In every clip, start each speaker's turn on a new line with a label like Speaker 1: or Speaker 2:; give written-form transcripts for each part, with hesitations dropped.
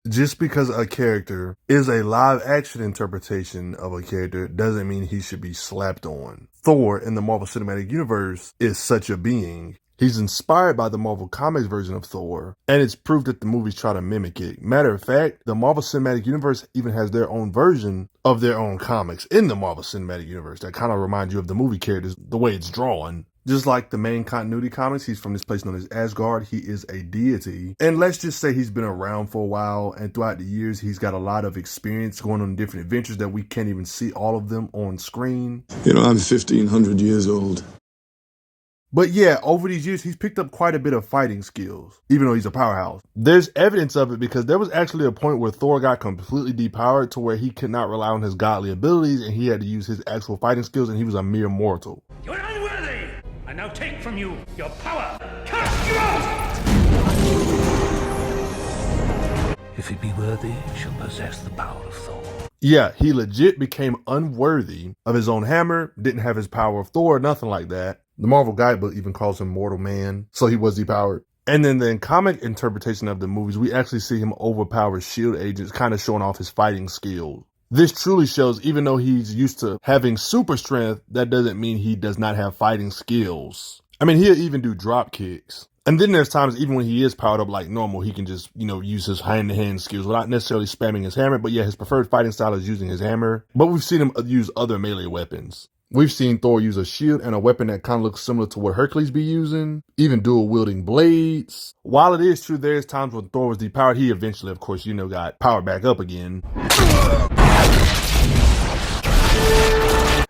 Speaker 1: Just because a character is a live action interpretation of a character doesn't mean he should be slapped on. Thor in the Marvel Cinematic Universe is such a being. He's inspired by the Marvel Comics version of Thor, and it's proof that the movies try to mimic it. Matter of fact, the Marvel Cinematic Universe even has their own version of their own comics in the Marvel Cinematic Universe that kind of remind you of the movie characters, the way it's drawn. Just like the main continuity comics, he's from this place known as Asgard. He is a deity. And let's just say he's been around for a while, and throughout the years, he's got a lot of experience going on different adventures that we can't even see all of them on screen.
Speaker 2: You know, I'm 1,500 years old.
Speaker 1: But yeah, over these years, he's picked up quite a bit of fighting skills, even though he's a powerhouse. There's evidence of it because there was actually a point where Thor got completely depowered to where he could not rely on his godly abilities and he had to use his actual fighting skills, and he was a mere mortal.
Speaker 3: You're unworthy! I now take from you your power! Cast you out! If he be worthy, he shall possess the power of Thor.
Speaker 1: Yeah, he legit became unworthy of his own hammer, didn't have his power of Thor, nothing like that. The Marvel guidebook even calls him Mortal Man, so he was depowered. And then the comic interpretation of the movies, we actually see him overpower S.H.I.E.L.D. agents, kind of showing off his fighting skills. This truly shows, even though he's used to having super strength, that doesn't mean he does not have fighting skills. I mean, he'll even do drop kicks. And then there's times, even when he is powered up like normal, he can just, use his hand-to-hand skills without necessarily spamming his hammer. But yeah, his preferred fighting style is using his hammer. But we've seen him use other melee weapons. We've seen Thor use a shield and a weapon that kind of looks similar to what Hercules be using, even dual-wielding blades. While it is true there's times when Thor was depowered, he eventually, of course, got powered back up again.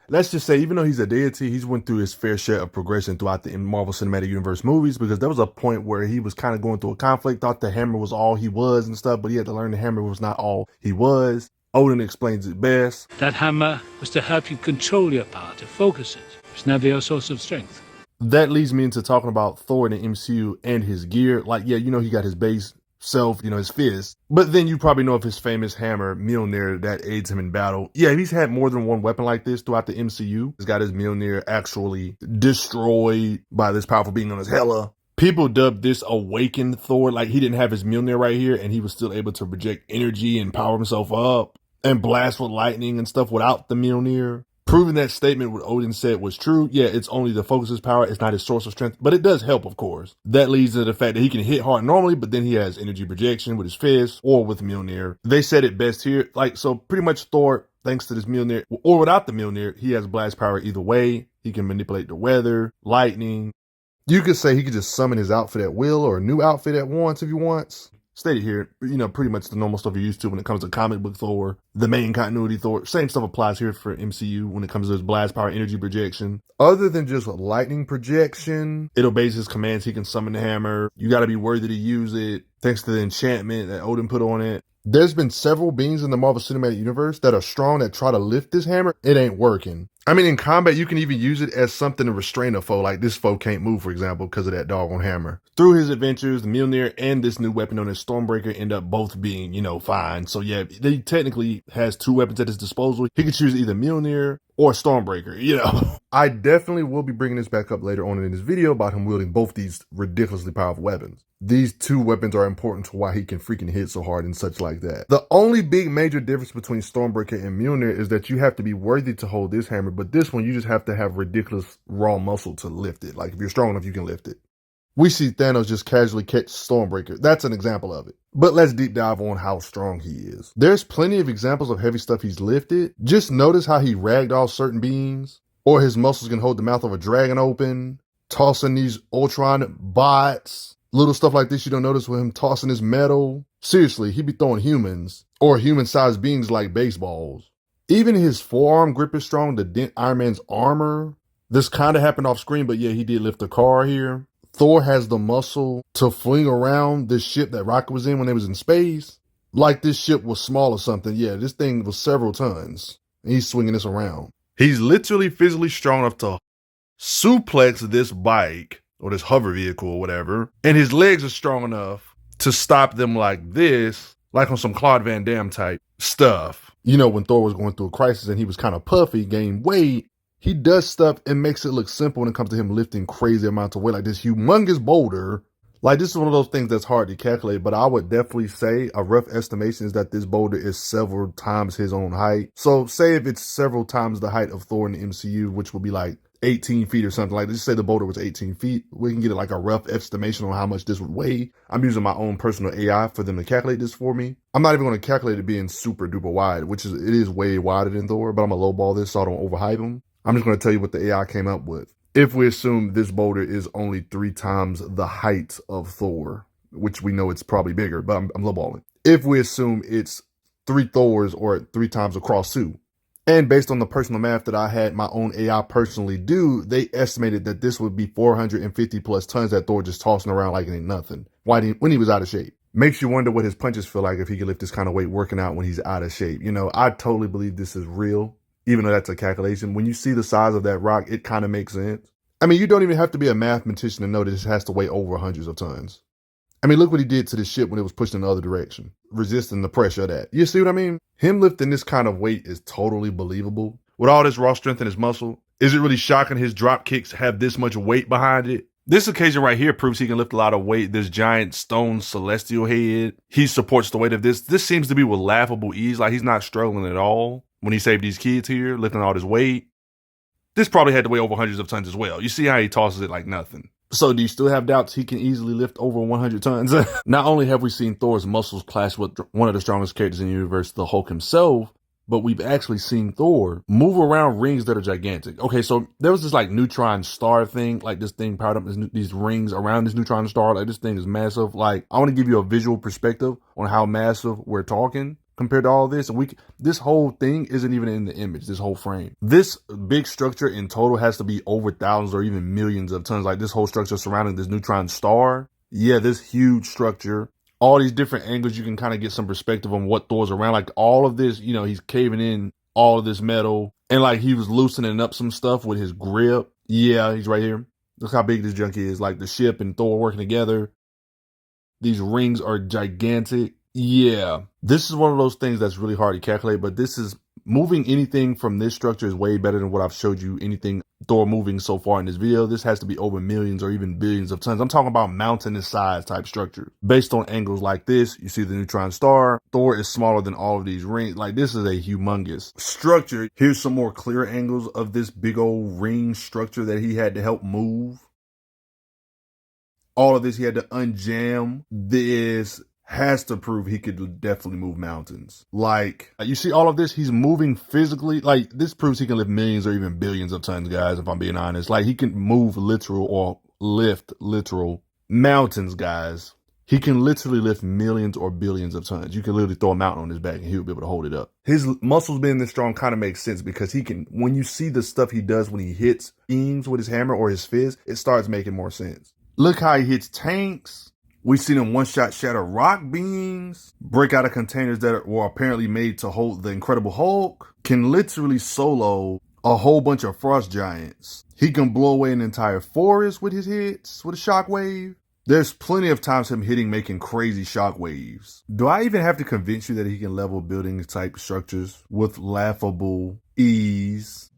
Speaker 1: Let's just say, even though he's a deity, he's went through his fair share of progression throughout the Marvel Cinematic Universe movies, because there was a point where he was kind of going through a conflict, thought the hammer was all he was and stuff, but he had to learn the hammer was not all he was. Odin explains it best.
Speaker 4: That hammer was to help you control your power, to focus it. It's never your source of strength.
Speaker 1: That leads me into talking about Thor in the MCU and his gear. Like, yeah, he got his base self, his fist. But then you probably know of his famous hammer, Mjolnir, that aids him in battle. Yeah, he's had more than one weapon like this throughout the MCU. He's got his Mjolnir actually destroyed by this powerful being known as Hela. People dubbed this Awakened Thor, like he didn't have his Mjolnir right here and he was still able to project energy and power himself up and blast with lightning and stuff without the Mjolnir. Proving that statement what Odin said was true. Yeah, it's only the focus's power. It's not his source of strength, but it does help, of course. That leads to the fact that he can hit hard normally, but then he has energy projection with his fist or with Mjolnir. They said it best here. So pretty much Thor, thanks to this Mjolnir, or without the Mjolnir, he has blast power either way. He can manipulate the weather, lightning. You could say he could just summon his outfit at will or a new outfit at once if he wants. Stated here, pretty much the normal stuff you're used to when it comes to comic book Thor, the main continuity Thor. Same stuff applies here for MCU when it comes to his blast power, energy projection. Other than just lightning projection, it obeys his commands. He can summon the hammer. You got to be worthy to use it, thanks to the enchantment that Odin put on it. There's been several beings in the Marvel Cinematic Universe that are strong that try to lift this hammer. It ain't working. I mean, in combat, you can even use it as something to restrain a foe, like this foe can't move, for example, because of that doggone hammer. Through his adventures, the Mjolnir and this new weapon known as Stormbreaker end up both being, fine. So yeah, he technically has two weapons at his disposal. He could choose either Mjolnir or Stormbreaker, I definitely will be bringing this back up later on in this video about him wielding both these ridiculously powerful weapons. These two weapons are important to why he can freaking hit so hard and such like that. The only big major difference between Stormbreaker and Mjolnir is that you have to be worthy to hold this hammer, but this one you just have to have ridiculous raw muscle to lift it. Like if you're strong enough, you can lift it. We see Thanos just casually catch Stormbreaker. That's an example of it. But let's deep dive on how strong he is. There's plenty of examples of heavy stuff he's lifted. Just notice how he ragdolls certain beings, or his muscles can hold the mouth of a dragon open, tossing these Ultron bots. Little stuff like this you don't notice with him tossing his metal. Seriously, he be throwing humans or human-sized beings like baseballs. Even his forearm grip is strong to dent Iron Man's armor. This kind of happened off screen, but yeah, he did lift a car here. Thor has the muscle to fling around this ship that Rocket was in when they was in space. Like this ship was small or something. Yeah, this thing was several tons. And he's swinging this around. He's literally physically strong enough to suplex this bike or this hover vehicle or whatever. And his legs are strong enough to stop them like this, like on some Claude Van Damme type stuff. When Thor was going through a crisis and he was kind of puffy, gained weight, he does stuff and makes it look simple when it comes to him lifting crazy amounts of weight, like this humongous boulder, Like, this is one of those things that's hard to calculate, but I would definitely say a rough estimation is that this boulder is several times his own height. So say if it's several times the height of Thor in the MCU, which would be like 18 feet or something, like let's say the boulder was 18 feet, we can get like a rough estimation on how much this would weigh. I'm using my own personal AI for them to calculate this for me. I'm not even going to calculate it being super duper wide, which is, it is way wider than Thor, but I'm going to lowball this so I don't overhype him. I'm just going to tell you what the AI came up with. If we assume this boulder is only 3 times the height of Thor, which we know it's probably bigger, but I'm lowballing. If we assume it's 3 Thors or 3 times across 2, and based on the personal math that I had my own AI personally do, they estimated that this would be 450 plus tons that Thor just tossing around like it ain't nothing. When he was out of shape. Makes you wonder what his punches feel like if he can lift this kind of weight working out when he's out of shape. You know, I totally believe this is real. Even though that's a calculation, when you see the size of that rock, it kind of makes sense. I mean, you don't even have to be a mathematician to know that this has to weigh over hundreds of tons. I mean, look what he did to the ship when it was pushed in the other direction, resisting the pressure of that. You see what I mean? Him lifting this kind of weight is totally believable. With all this raw strength in his muscle, is it really shocking his drop kicks have this much weight behind it? This occasion right here proves he can lift a lot of weight. This giant stone celestial head, he supports the weight of this. This seems to be with laughable ease, like he's not struggling at all. When he saved these kids here, lifting all this weight, this probably had to weigh over hundreds of tons as well. You see how he tosses it like nothing. So do you still have doubts he can easily lift over 100 tons? Not only have we seen Thor's muscles clash with one of the strongest characters in the universe, the Hulk himself, but we've actually seen Thor move around rings that are gigantic. Okay, so there was this like neutron star thing, like this thing powered up these rings around this neutron star. Like this thing is massive. Like I want to give you a visual perspective on how massive we're talking. Compared to all this, and this whole thing isn't even in the image, this whole frame. This big structure in total has to be over thousands or even millions of tons. Like this whole structure surrounding this neutron star. Yeah, this huge structure. All these different angles, you can kind of get some perspective on what Thor's around. Like all of this, you know, he's caving in all of this metal. And like he was loosening up some stuff with his grip. Yeah, he's right here. Look how big this junkie is. Like the ship and Thor working together. These rings are gigantic. Yeah, this is one of those things that's really hard to calculate, but this is moving anything from this structure is way better than what I've showed you anything Thor moving so far in this video. This has to be over millions or even billions of tons. I'm talking about mountainous size type structure. Based on angles like this, you see the neutron star. Thor is smaller than all of these rings. Like this is a humongous structure. Here's some more clear angles of this big old ring structure that he had to help move. All of this he had to unjam. This has to prove he could definitely move mountains. Like, you see all of this, he's moving physically. Like, this proves he can lift millions or even billions of tons, guys, if I'm being honest. Like, he can move literal or lift literal mountains, guys. He can literally lift millions or billions of tons. You can literally throw a mountain on his back and he'll be able to hold it up. His muscles being this strong kind of makes sense because he can, when you see the stuff he does when he hits beams with his hammer or his fist, it starts making more sense. Look how he hits tanks. We've seen him one-shot shatter rock beams, break out of containers that were apparently made to hold the Incredible Hulk, can literally solo a whole bunch of frost giants. He can blow away an entire forest with his hits, with a shockwave. There's plenty of times him hitting making crazy shockwaves. Do I even have to convince you that he can level building type structures with laughable ease?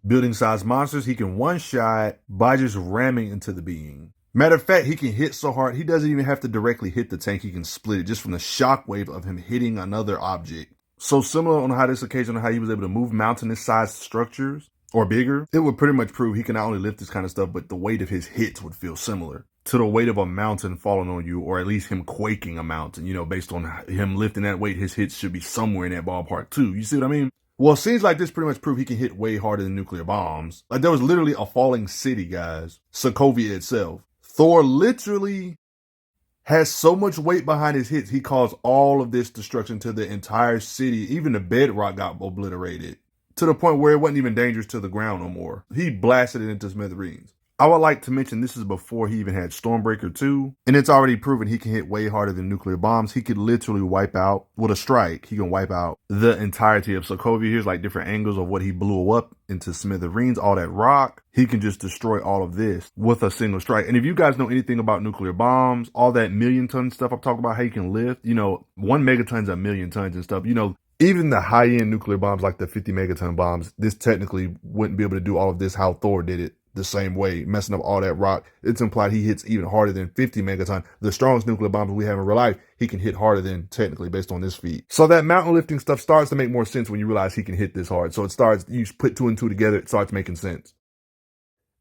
Speaker 1: Building size monsters he can one-shot by just ramming into the being. Matter of fact, he can hit so hard, he doesn't even have to directly hit the tank. He can split it just from the shockwave of him hitting another object. So similar on how this occasion, how he was able to move mountainous sized structures or bigger, it would pretty much prove he can not only lift this kind of stuff, but the weight of his hits would feel similar to the weight of a mountain falling on you, or at least him quaking a mountain. You know, based on him lifting that weight, his hits should be somewhere in that ballpark too. You see what I mean? Well, it seems like this pretty much proved he can hit way harder than nuclear bombs. Like there was literally a falling city, guys. Sokovia itself. Thor literally has so much weight behind his hits, he caused all of this destruction to the entire city. Even the bedrock got obliterated to the point where it wasn't even dangerous to the ground no more. He blasted it into smithereens. I would like to mention this is before he even had Stormbreaker 2, and it's already proven he can hit way harder than nuclear bombs. He could literally wipe out, with a strike, he can wipe out the entirety of Sokovia. Here's like different angles of what he blew up into smithereens, all that rock. He can just destroy all of this with a single strike. And if you guys know anything about nuclear bombs, all that million ton stuff I'm talking about, how you can lift, you know, 1 megaton's a million tons and stuff, you know, even the high-end nuclear bombs like the 50 megaton bombs, this technically wouldn't be able to do all of this how Thor did it. the same way, messing up all that rock. It's implied he hits even harder than 50 megaton. The strongest nuclear bombs we have in real life, he can hit harder than technically based on this feat. So that mountain lifting stuff starts to make more sense when you realize he can hit this hard. So it starts, you put 2 and 2 together, it starts making sense.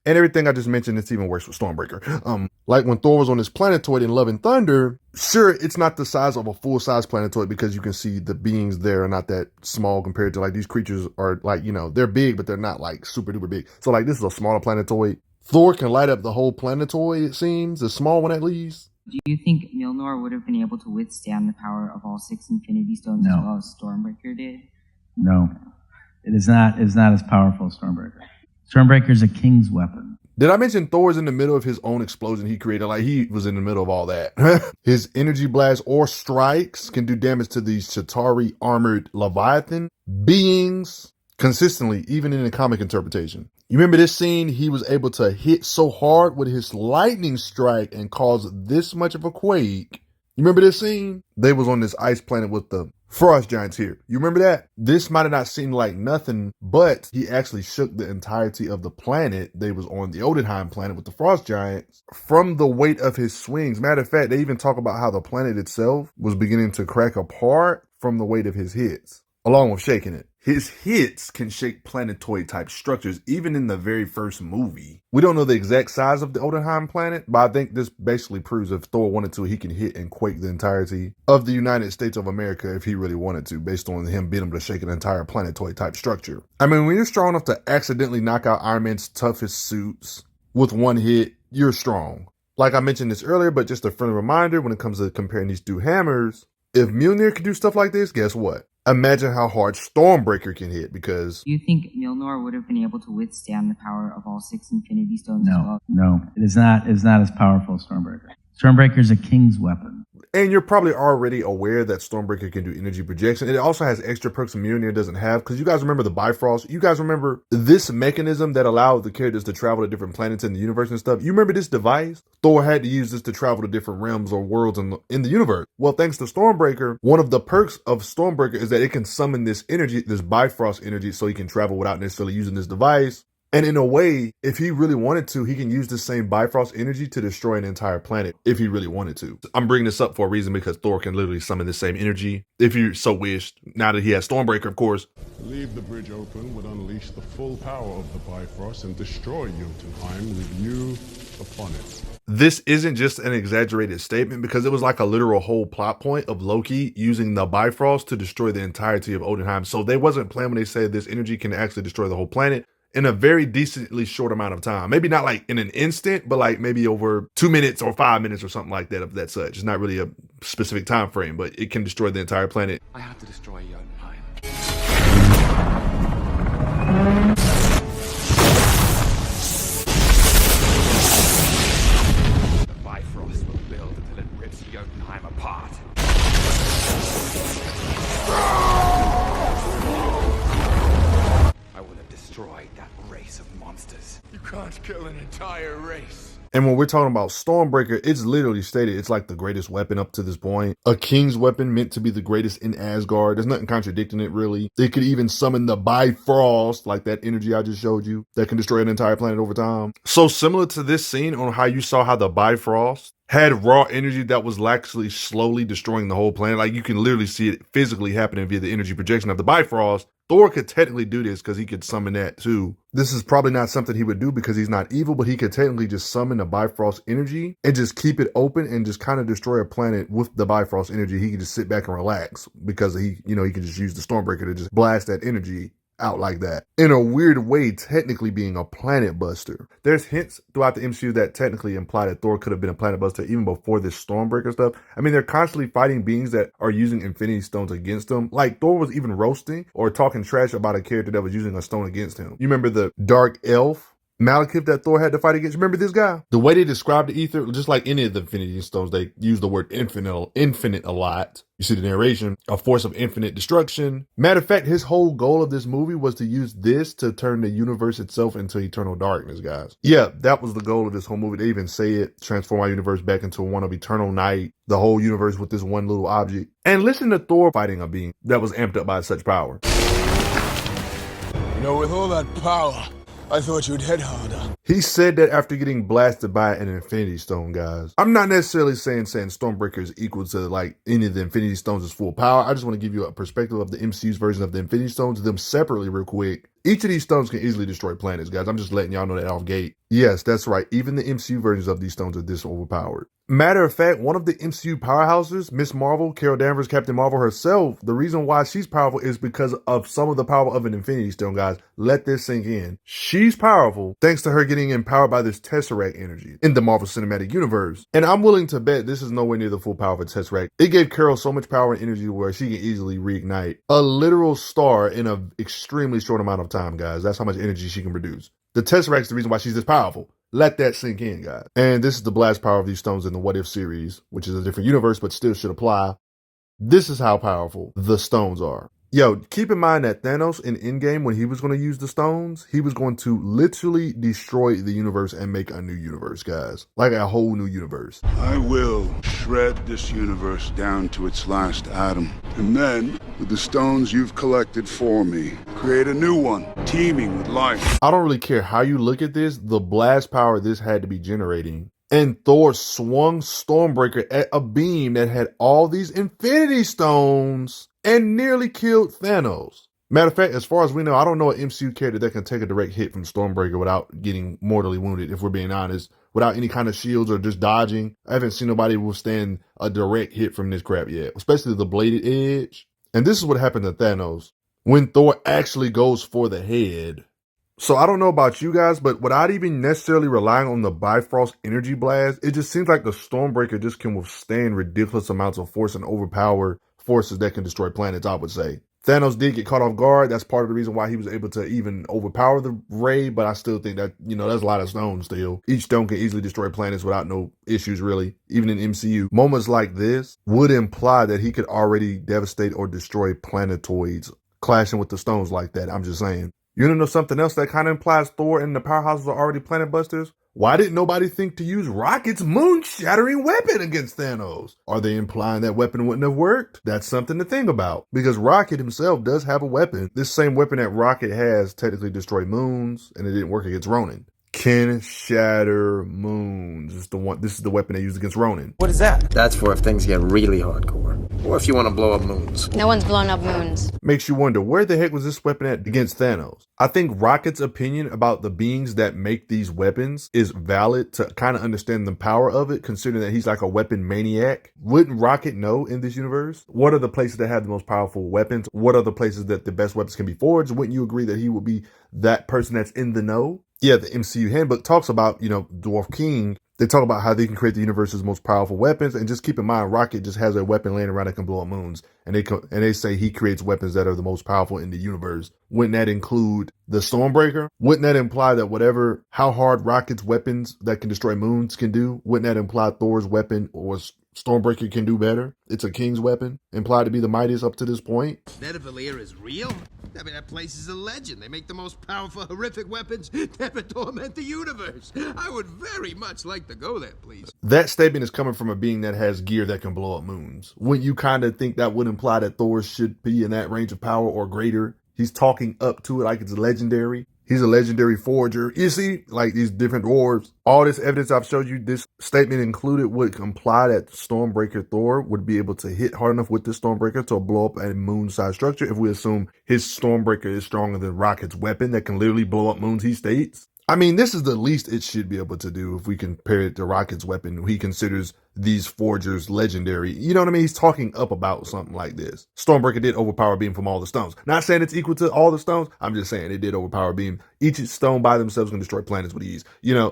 Speaker 1: And everything I just mentioned, it's even worse with Stormbreaker. Like when Thor was on his planetoid in Love and Thunder, sure, it's not the size of a full-size planetoid because you can see the beings there are not that small compared to like these creatures are like, you know, they're big, but they're not like super duper big. So like this is a smaller planetoid. Thor can light up the whole planetoid, it seems, the small one at least.
Speaker 5: Do you think Mjolnir would have been able to withstand the power of all 6 Infinity Stones as well as Stormbreaker did?
Speaker 6: No. It is not as powerful as Stormbreaker. Stormbreaker is a king's weapon.
Speaker 1: Did I mention Thor's in the middle of his own explosion he created? Like he was in the middle of all that. His energy blasts or strikes can do damage to these Chitauri armored Leviathan beings consistently, even in the comic interpretation. You remember this scene? He was able to hit so hard with his lightning strike and cause this much of a quake. You remember this scene? They was on this ice planet with the frost giants here. You remember that? This might have not seemed like nothing, but he actually shook the entirety of the planet. They was on the Odinson planet with the frost giants from the weight of his swings. Matter of fact, they even talk about how the planet itself was beginning to crack apart from the weight of his hits, along with shaking it. His hits can shake planetoid type structures, even in the very first movie. We don't know the exact size of the Odinson planet, but I think this basically proves if Thor wanted to, he can hit and quake the entirety of the United States of America if he really wanted to, based on him being able to shake an entire planetoid type structure. I mean, when you're strong enough to accidentally knock out Iron Man's toughest suits with one hit, you're strong. Like I mentioned this earlier, but just a friendly reminder when it comes to comparing these two hammers, if Mjolnir can do stuff like this, guess what? Imagine how hard Stormbreaker can hit because...
Speaker 5: Do you think Mjolnir would have been able to withstand the power of all 6 Infinity Stones as well?
Speaker 6: No. It is not as powerful as Stormbreaker. Stormbreaker is a king's weapon.
Speaker 1: And you're probably already aware that Stormbreaker can do energy projection. It also has extra perks Mjolnir doesn't have. Because you guys remember the Bifrost? You guys remember this mechanism that allowed the characters to travel to different planets in the universe and stuff? You remember this device? Thor had to use this to travel to different realms or worlds in the universe. Well, thanks to Stormbreaker, one of the perks of Stormbreaker is that it can summon this energy, this Bifrost energy, so he can travel without necessarily using this device. And in a way, if he really wanted to, he can use the same Bifrost energy to destroy an entire planet if he really wanted to. I'm bringing this up for a reason because Thor can literally summon the same energy if you so wished. Now that he has Stormbreaker, of course.
Speaker 2: Leave the bridge open would unleash the full power of the Bifrost and destroy Jotunheim with you upon it.
Speaker 1: This isn't just an exaggerated statement because it was like a literal whole plot point of Loki using the Bifrost to destroy the entirety of Odinheim. So they wasn't playing when they said this energy can actually destroy the whole planet in a very decently short amount of time. Maybe not like in an instant, but like maybe over 2 minutes or 5 minutes or something like that of that such. It's not really a specific time frame, but it can destroy the entire planet.
Speaker 7: I have to destroy Jotunheim. The Bifrost will build until it rips Jotunheim apart. I will have destroyed that race of monsters. You can't kill an entire race.
Speaker 1: And when we're talking about Stormbreaker, it's literally stated it's like the greatest weapon up to this point. A king's weapon meant to be the greatest in Asgard. There's nothing contradicting it, really. They could even summon the Bifrost, like that energy I just showed you, that can destroy an entire planet over time. So similar to this scene on how you saw how the Bifrost had raw energy that was actually slowly destroying the whole planet. Like you can literally see it physically happening via the energy projection of the Bifrost. Thor could technically do this because he could summon that too. This is probably not something he would do because he's not evil, but he could technically just summon the Bifrost energy and just keep it open and just kind of destroy a planet with the Bifrost energy. He can just sit back and relax because he can just use the Stormbreaker to just blast that energy out like that. In a weird way, technically being a planet buster. There's hints throughout the MCU that technically imply that Thor could have been a planet buster even before this Stormbreaker stuff. I mean, they're constantly fighting beings that are using Infinity Stones against them. Like Thor was even roasting or talking trash about a character that was using a stone against him. You remember the Dark Elf Malekith that Thor had to fight against? Remember this guy? The way they describe the ether, just like any of the Infinity Stones, they use the word infinite a lot. You see the narration, a force of infinite destruction. Matter of fact, his whole goal of this movie was to use this to turn the universe itself into eternal darkness, guys. Yeah, that was the goal of this whole movie. They even say it, transform our universe back into one of eternal night, the whole universe with this one little object. And listen to Thor fighting a being that was amped up by such power.
Speaker 8: You know, with all that power,
Speaker 7: I thought you'd hit harder.
Speaker 1: He said that after getting blasted by an Infinity Stone, guys. I'm not necessarily saying Stormbreaker is equal to like any of the Infinity Stones' full power. I just want to give you a perspective of the MCU's version of the Infinity Stones, them separately real quick. Each of these stones can easily destroy planets, guys. I'm just letting y'all know that off gate. Yes, that's right. Even the MCU versions of these stones are this overpowered. Matter of fact, one of the MCU powerhouses, Miss Marvel, Carol Danvers, Captain Marvel herself, the reason why she's powerful is because of some of the power of an Infinity Stone, guys. Let this sink in. She's powerful thanks to her getting empowered by this Tesseract energy in the Marvel Cinematic Universe. And I'm willing to bet this is nowhere near the full power of a Tesseract. It gave Carol so much power and energy where she can easily reignite a literal star in an extremely short amount of time, guys. That's how much energy she can produce. The Tesseract's the reason why she's this powerful. Let that sink in, guys. And this is the blast power of these stones in the What If series, which is a different universe, but still should apply. This is how powerful the stones are. Yo, keep in mind that Thanos in Endgame, when he was going to use the stones, he was going to literally destroy the universe and make a new universe, guys. Like a whole new universe.
Speaker 8: I will shred this universe down to its last atom. And then, with the stones you've collected for me, create a new one, teeming with life.
Speaker 1: I don't really care how you look at this, the blast power this had to be generating. And Thor swung Stormbreaker at a beam that had all these Infinity Stones and nearly killed Thanos. Matter of fact, as far as we know, I don't know an MCU character that can take a direct hit from Stormbreaker without getting mortally wounded, if we're being honest, without any kind of shields or just dodging. I haven't seen nobody withstand a direct hit from this crap yet, especially the bladed edge. And this is what happened to Thanos when Thor actually goes for the head. So I don't know about you guys, but without even necessarily relying on the Bifrost energy blast, it just seems like the Stormbreaker just can withstand ridiculous amounts of force and overpower forces that can destroy planets, I would say. Thanos did get caught off guard. That's part of the reason why he was able to even overpower the ray, but I still think that, there's a lot of stones still. Each stone can easily destroy planets without no issues, really, even in MCU. Moments like this would imply that he could already devastate or destroy planetoids, clashing with the stones like that. I'm just saying. You know something else that kind of implies Thor and the powerhouses are already planet busters? Why didn't nobody think to use Rocket's moon-shattering weapon against Thanos? Are they implying that weapon wouldn't have worked? That's something to think about, because Rocket himself does have a weapon. This same weapon that Rocket has technically destroyed moons, and it didn't work against Ronan. Can shatter moons. This is the weapon they used against Ronan.
Speaker 9: What is that? That's for if things get really hardcore. Or if you want to blow up moons.
Speaker 10: No one's blown up moons.
Speaker 1: Makes you wonder, where the heck was this weapon at against Thanos? I think Rocket's opinion about the beings that make these weapons is valid to kind of understand the power of it, considering that he's like a weapon maniac. Wouldn't Rocket know in this universe? What are the places that have the most powerful weapons? What are the places that the best weapons can be forged? Wouldn't you agree that he would be that person that's in the know? Yeah, the MCU handbook talks about, Dwarf King. They talk about how they can create the universe's most powerful weapons, and just keep in mind, Rocket just has a weapon laying around that can blow up moons, and they say he creates weapons that are the most powerful in the universe. Wouldn't that include the Stormbreaker? Wouldn't that imply that how hard Rocket's weapons that can destroy moons can do, wouldn't that imply Thor's weapon or Stormbreaker can do better? It's a king's weapon, implied to be the mightiest up to this point.
Speaker 11: Nidavellir is real? I mean, that place is a legend. They make the most powerful, horrific weapons to ever torment the universe. I would very much like to go there, please.
Speaker 1: That statement is coming from a being that has gear that can blow up moons. Wouldn't you kind of think that would imply that Thor should be in that range of power or greater? He's talking up to it like it's legendary. He's a legendary forger. You see, like these different dwarves. All this evidence I've showed you, this statement included, would imply that Stormbreaker Thor would be able to hit hard enough with this Stormbreaker to blow up a moon-sized structure if we assume his Stormbreaker is stronger than Rocket's weapon that can literally blow up moons, he states. I mean, this is the least it should be able to do if we compare it to Rocket's weapon. He considers these forgers legendary. You know what I mean? He's talking up about something like this. Stormbreaker did overpower Beam from all the stones. Not saying it's equal to all the stones. I'm just saying it did overpower Beam. Each stone by themselves can destroy planets with ease.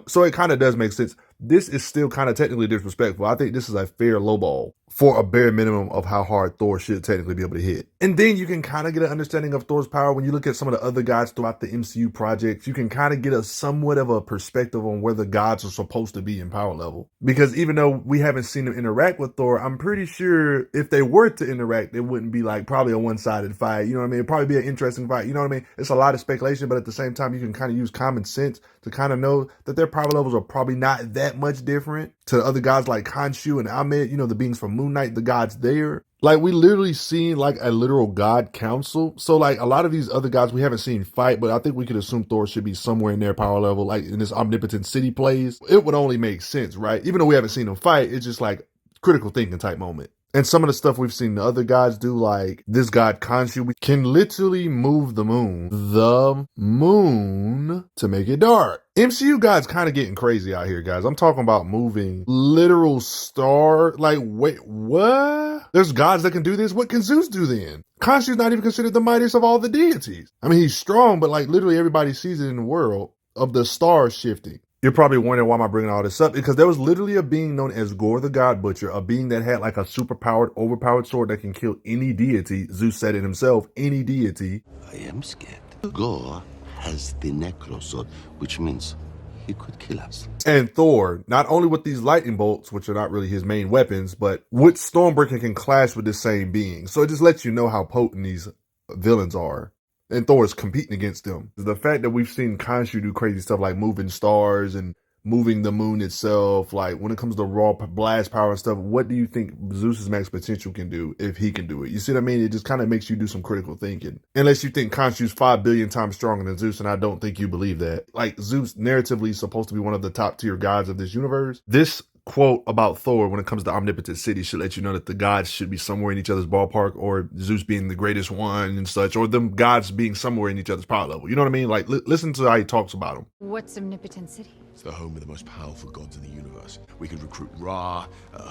Speaker 1: So it kind of does make sense. This is still kind of technically disrespectful. I think this is a fair lowball for a bare minimum of how hard Thor should technically be able to hit. And then you can kind of get an understanding of Thor's power when you look at some of the other gods throughout the MCU projects. You can kind of get a somewhat of a perspective on where the gods are supposed to be in power level. Because even though we haven't seen them interact with Thor, I'm pretty sure if they were to interact, it wouldn't be like probably a one-sided fight. You know what I mean? It'd probably be an interesting fight. You know what I mean? It's a lot of speculation, but at the same time, you can kind of use common sense to kind of know that their power levels are probably not that much different. to the other gods like Khonshu and Ahmed, the beings from Moon Knight, the gods there. Like, we literally seen like a literal god council. So like a lot of these other gods we haven't seen fight, but I think we could assume Thor should be somewhere in their power level, like in this omnipotent city plays. It would only make sense, right? Even though we haven't seen him fight, it's just like critical thinking type moment. And some of the stuff we've seen the other gods do, like this god Khonshu, can literally move the moon to make it dark. MCU gods kind of getting crazy out here, guys. I'm talking about moving literal star. Like, wait, what? There's gods that can do this? What can Zeus do then? Khonshu's not even considered the mightiest of all the deities. I mean, he's strong, but like literally everybody sees it in the world of the stars shifting. You're probably wondering why am I bringing all this up? Because there was literally a being known as Gore the God Butcher, a being that had like a superpowered, overpowered sword that can kill any deity. Zeus said it himself, any deity.
Speaker 10: I am scared. Gore has the Necro Sword, which means he could kill us.
Speaker 1: And Thor, not only with these lightning bolts, which are not really his main weapons, but with Stormbreaker can clash with the same being. So it just lets you know how potent these villains are. And Thor is competing against them. The fact that we've seen Khonshu do crazy stuff like moving stars and moving the moon itself, like when it comes to raw blast power and stuff, what do you think Zeus's max potential can do if he can do it? You see what I mean? It just kind of makes you do some critical thinking. Unless you think Khonshu's 5 billion times stronger than Zeus, and I don't think you believe that. Like, Zeus narratively is supposed to be one of the top tier gods of this universe. This quote about Thor when it comes to omnipotent city should let you know that the gods should be somewhere in each other's ballpark, or Zeus being the greatest one and such, or them gods being somewhere in each other's power level. You know what I mean? Like, listen to how he talks about them.
Speaker 12: What's omnipotent city?
Speaker 7: It's the home of the most powerful gods in the universe. We could recruit Ra,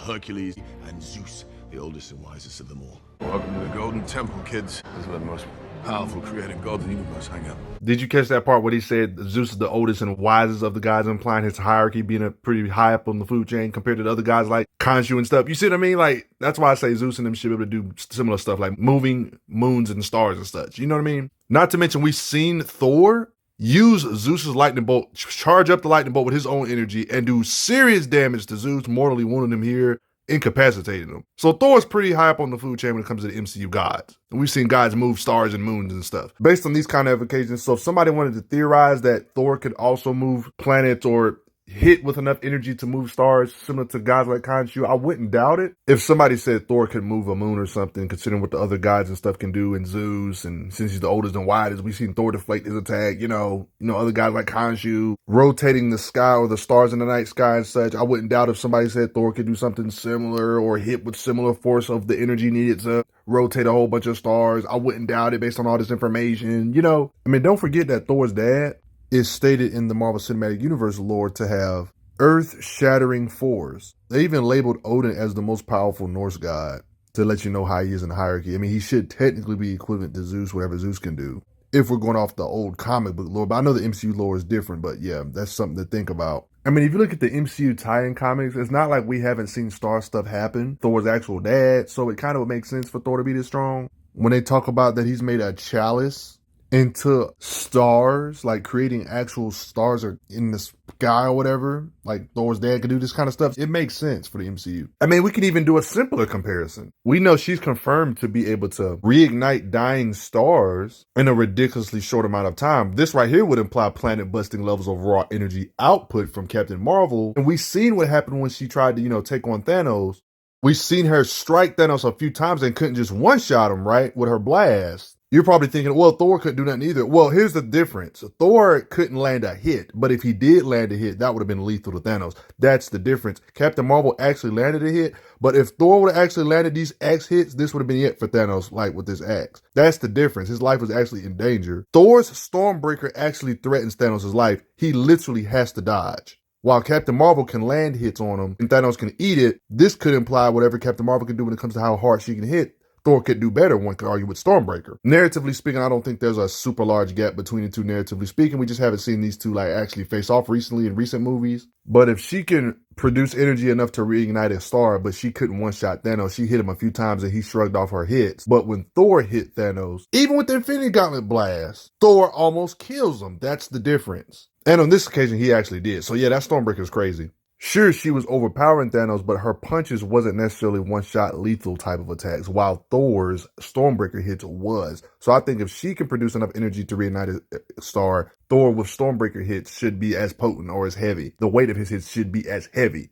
Speaker 7: Hercules, and Zeus, the oldest and wisest of them all. Welcome to the Golden Temple, kids. This is where the most powerful creative gods in the universe hang out.
Speaker 1: Did you catch that part where he said Zeus is the oldest and wisest of the gods, implying his hierarchy being a pretty high up on the food chain compared to the other guys like Khonshu and stuff? You see what I mean? Like, that's why I say Zeus and them should be able to do similar stuff like moving moons and stars and such. You know what I mean? Not to mention we've seen Thor use Zeus's lightning bolt, charge up the lightning bolt with his own energy and do serious damage to Zeus, mortally wounding him here, incapacitating him. So Thor's pretty high up on the food chain when it comes to the MCU gods. And we've seen gods move stars and moons and stuff based on these kind of occasions. So if somebody wanted to theorize that Thor could also move planets or hit with enough energy to move stars similar to gods like Khonshu, I wouldn't doubt it. If somebody said Thor could move a moon or something, considering what the other gods and stuff can do, and Zeus, and since he's the oldest and widest, we've seen Thor deflate his attack, other guys like Khonshu rotating the sky or the stars in the night sky and such. I wouldn't doubt if somebody said Thor could do something similar or hit with similar force of the energy needed to rotate a whole bunch of stars. I wouldn't doubt it based on all this information. Don't forget that Thor's dad is stated in the Marvel Cinematic Universe lore to have earth-shattering force. They even labeled Odin as the most powerful Norse god to let you know how he is in the hierarchy. I mean, he should technically be equivalent to Zeus, whatever Zeus can do, if we're going off the old comic book lore. But I know the MCU lore is different, but yeah, that's something to think about. I mean, if you look at the MCU tie-in comics, it's not like we haven't seen star stuff happen. Thor's actual dad, so it kind of would make sense for Thor to be this strong. When they talk about that he's made a chalice into stars, like creating actual stars or in the sky or whatever, like Thor's dad could do this kind of stuff, it makes sense for the MCU. I mean, we can even do a simpler comparison. We know she's confirmed to be able to reignite dying stars in a ridiculously short amount of time. This right here would imply planet-busting levels of raw energy output from Captain Marvel. And we've seen what happened when she tried to, take on Thanos. We've seen her strike Thanos a few times and couldn't just one-shot him, right, with her blast. You're probably thinking, well, Thor couldn't do nothing either. Well, here's the difference. Thor couldn't land a hit, but if he did land a hit, that would have been lethal to Thanos. That's the difference. Captain Marvel actually landed a hit, but if Thor would have actually landed these axe hits, this would have been it for Thanos, like with this axe. That's the difference. His life was actually in danger. Thor's Stormbreaker actually threatens Thanos' life. He literally has to dodge. While Captain Marvel can land hits on him and Thanos can eat it, this could imply whatever Captain Marvel can do when it comes to how hard she can hit, Thor could do better, one could argue, with Stormbreaker. Narratively speaking, I don't think there's a super large gap between the two, narratively speaking. We just haven't seen these two actually face off recently in recent movies. But if she can produce energy enough to reignite a star, but she couldn't one-shot Thanos, she hit him a few times and he shrugged off her hits. But when Thor hit Thanos, even with the Infinity Gauntlet blast, Thor almost kills him. That's the difference. And on this occasion, he actually did. So yeah, that Stormbreaker is crazy. Sure, she was overpowering Thanos, but her punches wasn't necessarily one-shot lethal type of attacks, while Thor's Stormbreaker hits was. So I think if she can produce enough energy to reignite a star, Thor with Stormbreaker hits should be as potent or as heavy. The weight of his hits should be as heavy.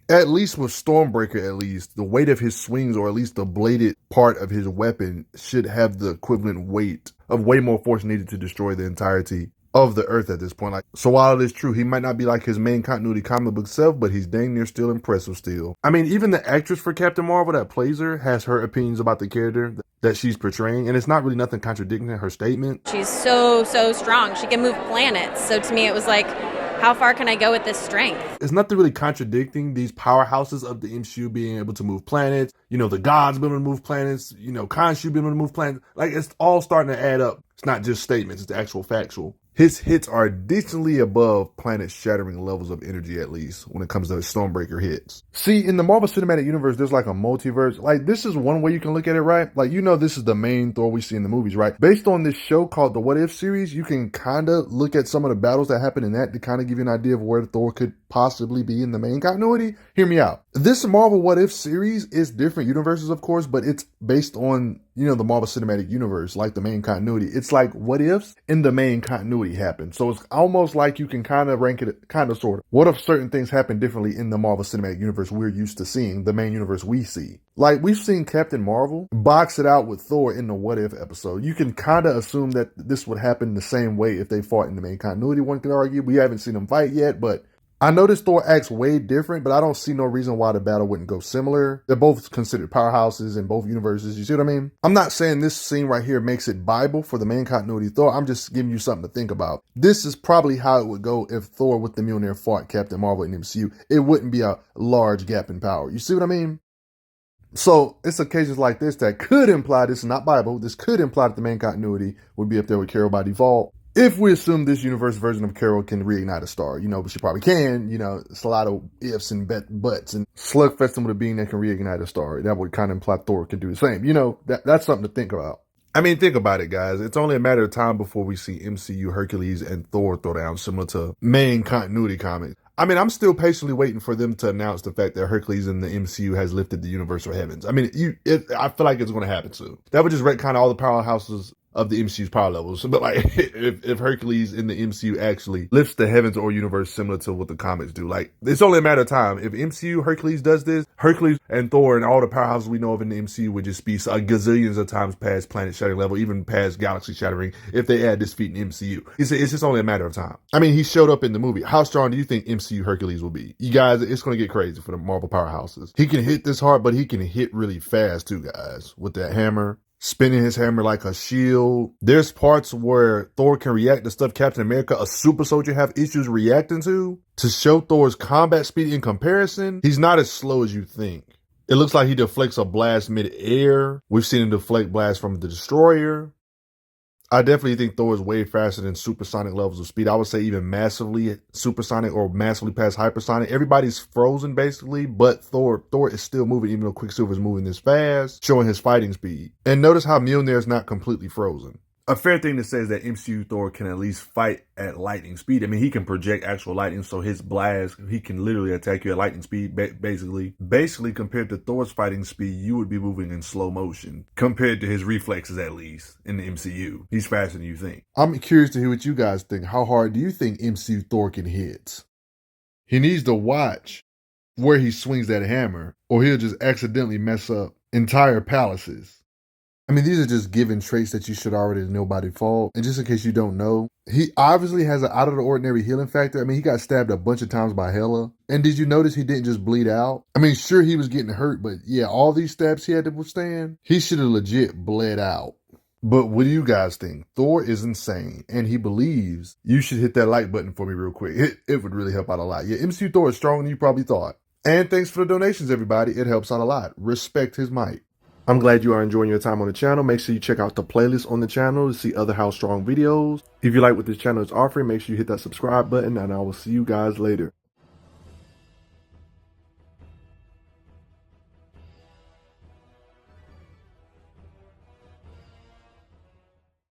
Speaker 1: At least with Stormbreaker, at least, the weight of his swings, or at least the bladed part of his weapon, should have the equivalent weight of way more force needed to destroy the entirety of the Earth at this point. Like, so while it is true, he might not be like his main continuity comic book self, but he's dang near still impressive still. I mean, even the actress for Captain Marvel that plays her has her opinions about the character that she's portraying, and it's not really nothing contradicting her statement.
Speaker 12: She's so strong. She can move planets. So to me, it was like, how far can I go with this strength?
Speaker 1: It's nothing really contradicting these powerhouses of the MCU being able to move planets, you know, the gods being able to move planets, you know, Khonshu being able to move planets. Like, it's all starting to add up. It's not just statements, it's actual factual. His hits are decently above planet-shattering levels of energy, at least, when it comes to Stormbreaker hits. See, in the Marvel Cinematic Universe, there's like a multiverse. Like, this is one way you can look at it, right? Like, you know, this is the main Thor we see in the movies, right? Based on this show called the What If series, you can kind of look at some of the battles that happen in that to kind of give you an idea of where Thor could possibly be in the main continuity. Hear me out. This Marvel What If series is different universes, of course, but it's based on, you know, the Marvel Cinematic Universe, like the main continuity. It's like what ifs in the main continuity happen. So it's almost like you can kind of rank it, kind of sort of. What if certain things happen differently in the Marvel Cinematic Universe we're used to seeing, the main universe we see? Like, we've seen Captain Marvel box it out with Thor in the What If episode. You can kind of assume that this would happen the same way if they fought in the main continuity, one could argue. We haven't seen them fight yet, but I noticed Thor acts way different, but I don't see no reason why the battle wouldn't go similar. They're both considered powerhouses in both universes. You see what I mean? I'm not saying this scene right here makes it Bible for the main continuity Thor. I'm just giving you something to think about. This is probably how it would go if Thor with the Mjolnir fought Captain Marvel in MCU. It wouldn't be a large gap in power. You see what I mean? So it's occasions like this that could imply, this is not Bible, this could imply that the main continuity would be up there with Carol by default. If we assume this universe version of Carol can reignite a star, you know, but she probably can, you know, it's a lot of ifs and buts, and Slugfest with a being that can reignite a star. That would kind of imply Thor can do the same. You know, that's something to think about. I mean, think about it, guys. It's only a matter of time before we see MCU Hercules and Thor throw down, similar to main continuity comics. I mean, I'm still patiently waiting for them to announce the fact that Hercules in the MCU has lifted the universal heavens. I mean, I feel like it's going to happen soon. That would just retcon all the powerhouses of the MCU's power levels. But like, if Hercules in the MCU actually lifts the heavens or universe similar to what the comics do, like, it's only a matter of time. If MCU Hercules does this, Hercules and Thor and all the powerhouses we know of in the MCU would just be gazillions of times past planet shattering level, even past galaxy shattering, if they add this feat in MCU. It's just only a matter of time. I mean, he showed up in the movie. How strong do you think MCU Hercules will be? You guys, it's going to get crazy for the Marvel powerhouses. He can hit this hard, but he can hit really fast too, guys, with that hammer. Spinning his hammer like a shield. There's parts where Thor can react to stuff Captain America, a super soldier, have issues reacting to. To show Thor's combat speed in comparison, he's not as slow as you think. It looks like he deflects a blast mid-air. We've seen him deflect blasts from the Destroyer. I definitely think Thor is way faster than supersonic levels of speed. I would say even massively supersonic or massively past hypersonic. Everybody's frozen basically, but Thor is still moving even though Quicksilver is moving this fast, showing his fighting speed. And notice how Mjolnir is not completely frozen. A fair thing to say is that MCU Thor can at least fight at lightning speed. I mean, he can project actual lightning, so his blast, he can literally attack you at lightning speed, basically. Basically, compared to Thor's fighting speed, you would be moving in slow motion, compared to his reflexes, at least, in the MCU. He's faster than you think. I'm curious to hear what you guys think. How hard do you think MCU Thor can hit? He needs to watch where he swings that hammer, or he'll just accidentally mess up entire palaces. I mean, these are just given traits that you should already know by default. And just in case you don't know, he obviously has an out-of-the-ordinary healing factor. I mean, he got stabbed a bunch of times by Hela. And did you notice he didn't just bleed out? I mean, sure, he was getting hurt, but yeah, all these stabs he had to withstand, he should have legit bled out. But what do you guys think? Thor is insane, and he believes you should hit that like button for me real quick. It would really help out a lot. Yeah, MCU Thor is stronger than you probably thought. And thanks for the donations, everybody. It helps out a lot. Respect his might. I'm glad you are enjoying your time on the channel. Make sure you check out the playlist on the channel to see other How Strong videos. If you like what this channel is offering, make sure you hit that subscribe button, and I will see you guys later.